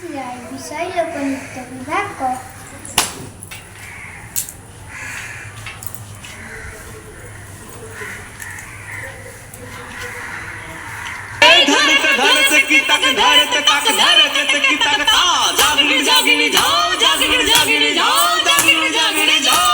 মানসী রায়, বিষয় লোকনৃত্য বিভাগ ক। जागिनी जागिनी जाओ जागिनी जागिनी जाओ जागिनी जागिनी जाओ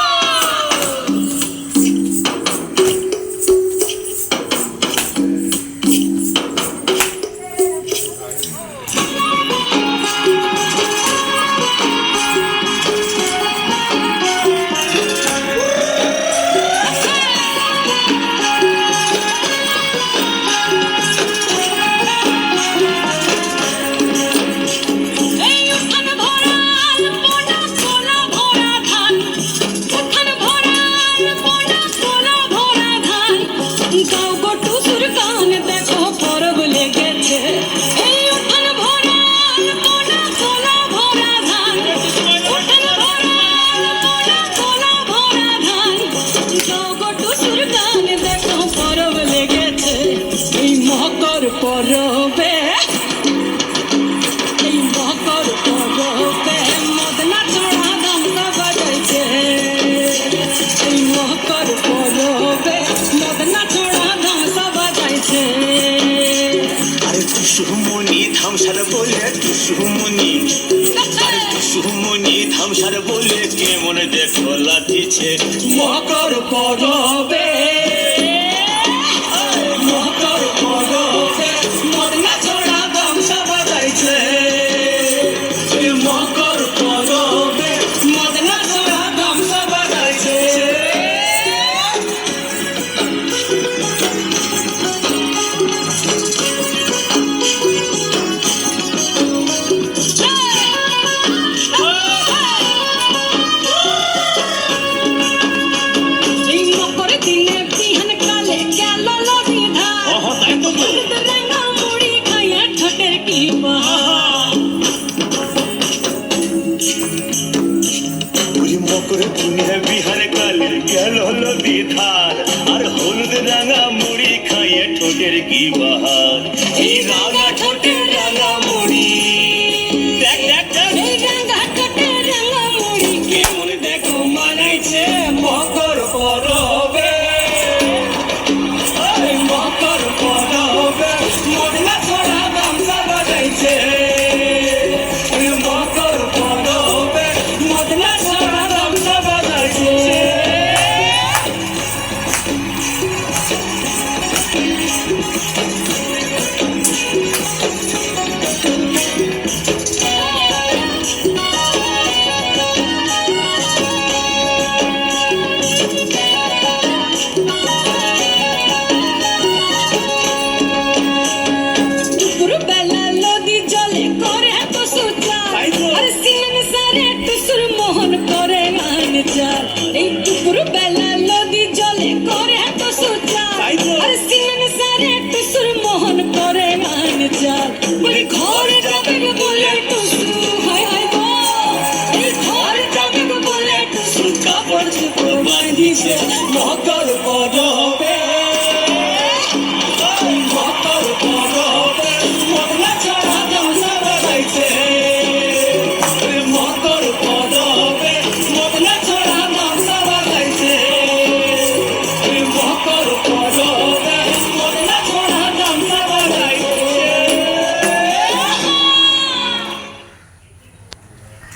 পরবে এই মকর পরবে মদনা চড়া গামটা বাজাইছে এই মকর পরবে মদনা চড়া গামটা বাজাইছে আরে টুসুমনি ধামসার বলে টুসুমনি আরে টুসুমনি ধামসার বলে কেমন দেখো লাঠিছে মকর পরবে